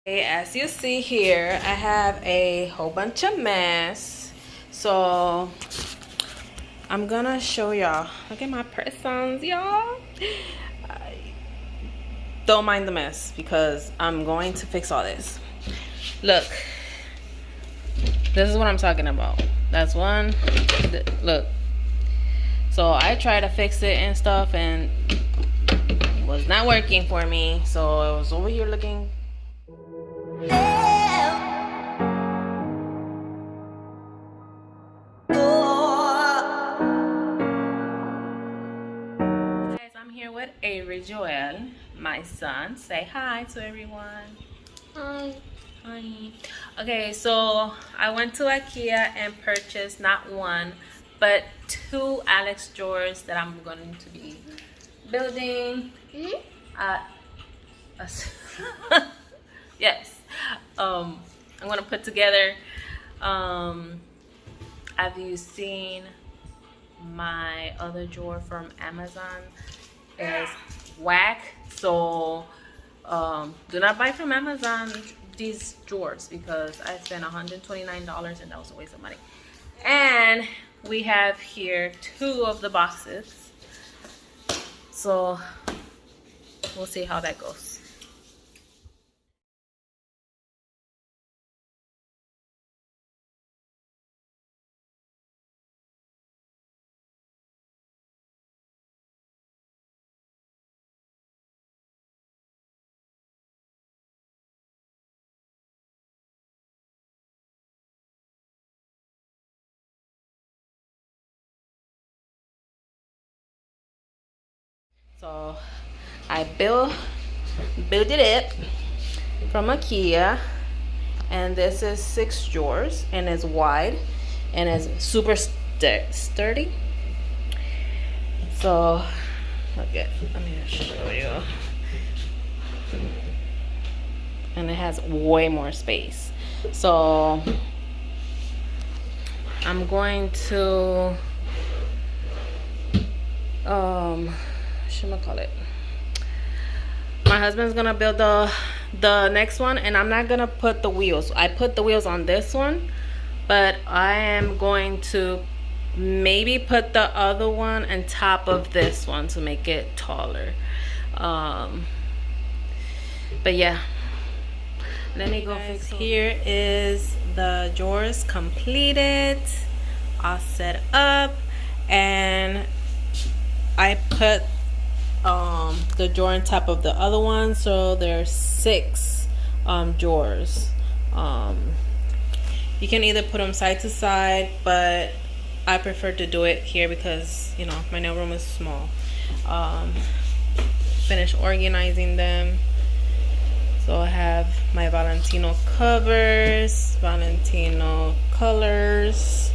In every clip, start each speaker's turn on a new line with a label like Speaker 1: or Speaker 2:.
Speaker 1: Okay, as you see here, I have a whole bunch of mess. So I'm gonna show y'all. Look at my presents, y'all. Don't mind the mess because I'm going to fix all this. Look, this is what I'm talking about. That's one. Look. So I tried to fix it and stuff and it was not working for me. So I was over here looking. Guys, I'm here with Avery Joel, my son. Say hi to everyone.
Speaker 2: Hi.
Speaker 1: Hi. Okay, so I went to Ikea and purchased not one, but two Alex drawers that I'm going to be building. Yes. I'm gonna put together. Have you seen my other drawer from Amazon? Is whack. So do not buy from Amazon these drawers because I spent $129 and that was a waste of money. And we have here two of the boxes. So we'll see how that goes. So I built it up from Ikea, and this is 6 drawers and it's wide and it's super sturdy. So look at, let me show you, and it has way more space. So I'm going to whatchamacallit, my husband's gonna build the next one, and I'm not gonna put the wheels. I put the wheels on this one, but I am going to maybe put the other one on top of this one to make it taller. But yeah, let me go fix. Here is the drawers completed, all set up, and I put the drawer on top of the other one, so there's 6 drawers. You can either put them side to side, but I prefer to do it here because, you know, my nail room is small. Finish organizing them. So I have my Valentino covers, Valentino colors.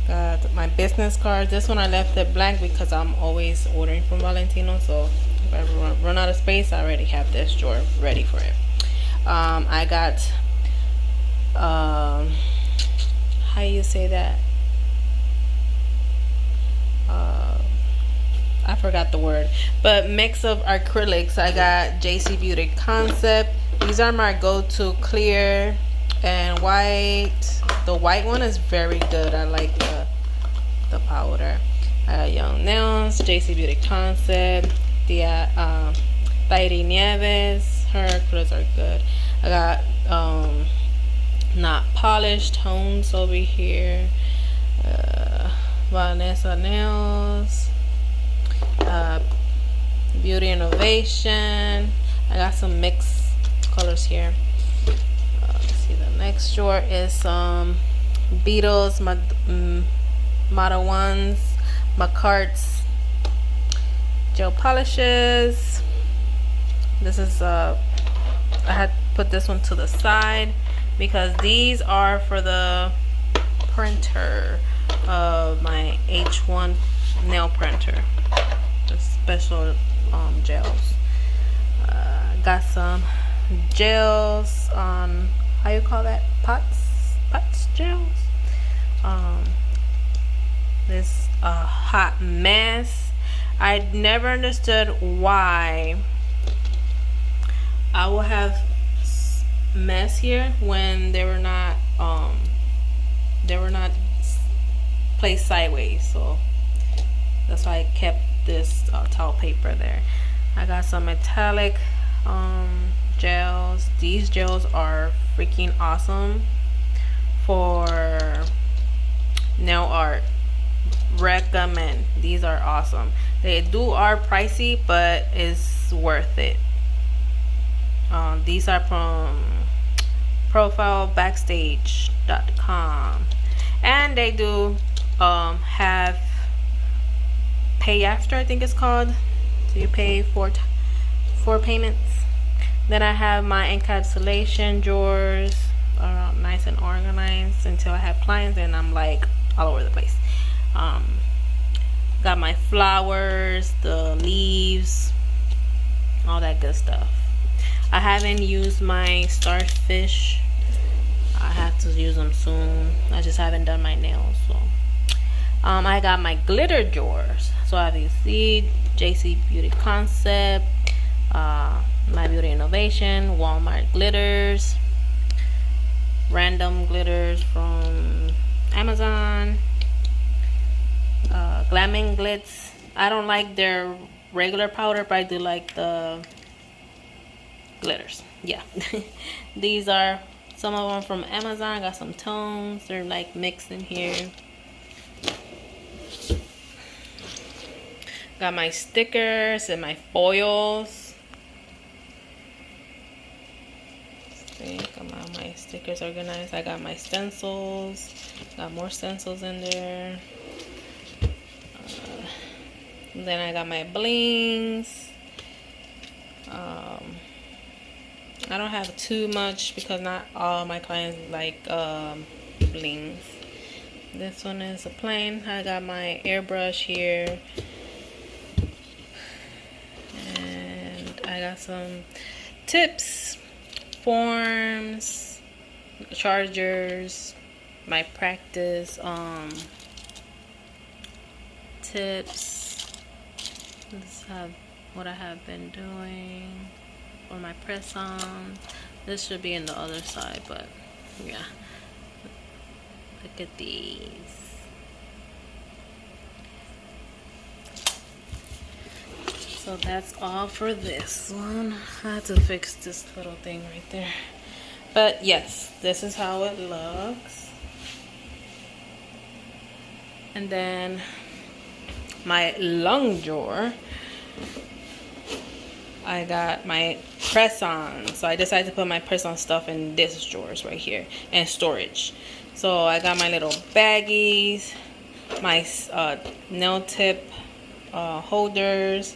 Speaker 1: Got my business card. This one I left it blank because I'm always ordering from Valentino. So if I ever run out of space, I already have this drawer ready for it. I got, how you say that? I forgot the word, but mix of acrylics. I got JC Beauty Concept. These are my go-to clear and white. The white one is very good. I like the powder. I got Young Nails, JC Beauty Concept, the Tairi Nieves. Her acrylics are good. I got not polished tones over here. Vanessa Nails, Beauty Innovation. I got some mixed colors here. Let's see, the next drawer is Beatles, Model Ones, McCart's gel polishes. This is I had put this one to the side because these are for the printer of my H1 nail printer. The special gels. Got some gels on, how you call that, pots gels. This hot mess. I never understood why I will have mess here when they were not placed sideways, so that's why I kept this towel paper there. I got some metallic gels. These gels are freaking awesome for nail art. Recommend. These are awesome. They are pricey, but it's worth it. These are from profilebackstage.com, and they do have pay after, I think it's called. So you pay four payments. Then I have my encapsulation drawers, nice and organized until I have clients and I'm like all over the place. Got my flowers, the leaves, all that good stuff. I haven't used my starfish. I have to use them soon. I just haven't done my nails. So I got my glitter drawers. So obviously JC Beauty Concept, My Beauty Innovation, Walmart glitters, random glitters from Amazon, Glamming Glitz. I don't like their regular powder, but I do like the glitters. Yeah. These are some of them from Amazon. I got some tones. They're like mixed in here. Got my stickers and my foils. See, got my stickers organized. I got my stencils. Got more stencils in there. Then I got my blings. I don't have too much because not all my clients like blings. This one is a plain. I got my airbrush here. And I got some tips, forms, chargers, my practice tips. This is what I have been doing for my press on. This should be in the other side, but yeah. Look at these. So that's all for this one. I had to fix this little thing right there. But yes, this is how it looks. And then my long drawer, I got my press-on. So I decided to put my press-on stuff in this drawers right here and storage. So I got my little baggies, my nail tip holders.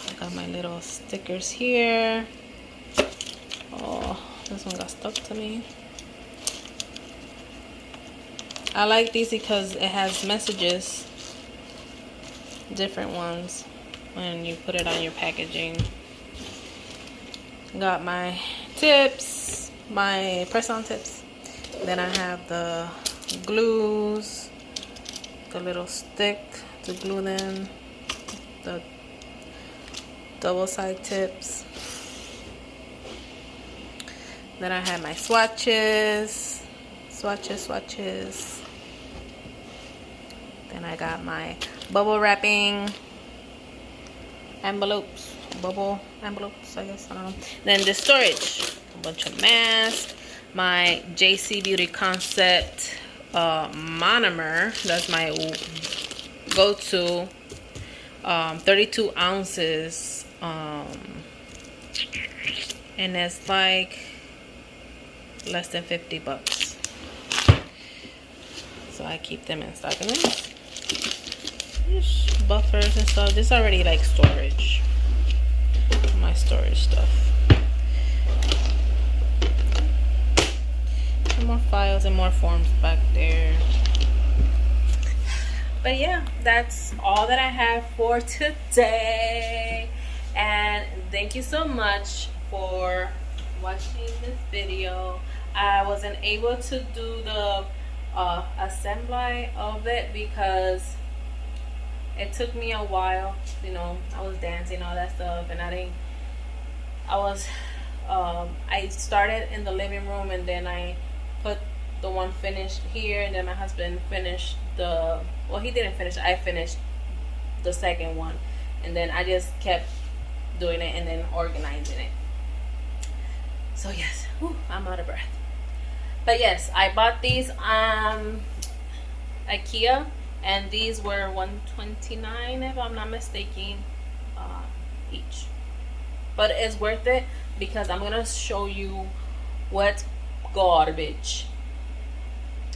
Speaker 1: I got my little stickers here. Oh, this one got stuck to me. I like these because it has messages, different ones, when you put it on your packaging. Got my tips, my press-on tips. Then I have the glues, the little stick to glue them, the double side tips. Then I have my swatches. Then I got my bubble wrapping envelopes, bubble envelopes, I guess, I don't know. Then the storage, a bunch of masks, my JC Beauty Concept monomer. That's my go-to, 32 ounces, and it's like less than $50. So I keep them in stock. And then buffers and stuff. This is already like storage, my storage stuff. And more files and more forms back there. But yeah, that's all that I have for today. And thank you so much for watching this video. I wasn't able to do the assembly of it because it took me a while. You know, I was dancing, all that stuff, and I was I started in the living room, and then I put the one finished here, and then my husband finished the, well, he didn't finish, I finished the second one, and then I just kept doing it and then organizing it. So yes, whew, I'm out of breath. But yes, I bought these Ikea, and these were $129 if I'm not mistaken, each. But it's worth it because I'm gonna show you what garbage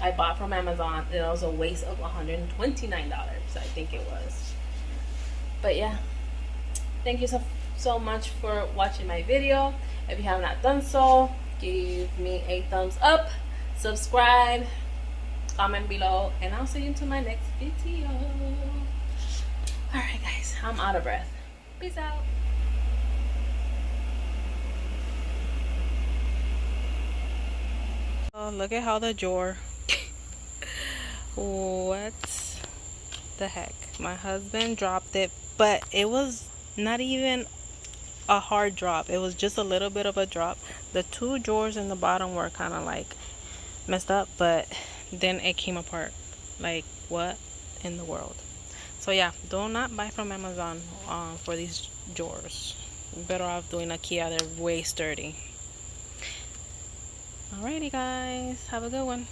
Speaker 1: I bought from Amazon. It was a waste of $129, I think it was. But yeah, thank you so much for watching my video. If you have not done so, give me a thumbs up, subscribe, comment below, and I'll see you into my next video. Alright guys, I'm out of breath. Peace out. Oh, look at how the drawer. What the heck? My husband dropped it, but it was not even a hard drop. It was just a little bit of a drop. The two drawers in the bottom were kind of like messed up, but then it came apart. Like, what in the world? So yeah, do not buy from Amazon for these drawers. You're better off doing Ikea. They're way sturdy. Alrighty guys, have a good one.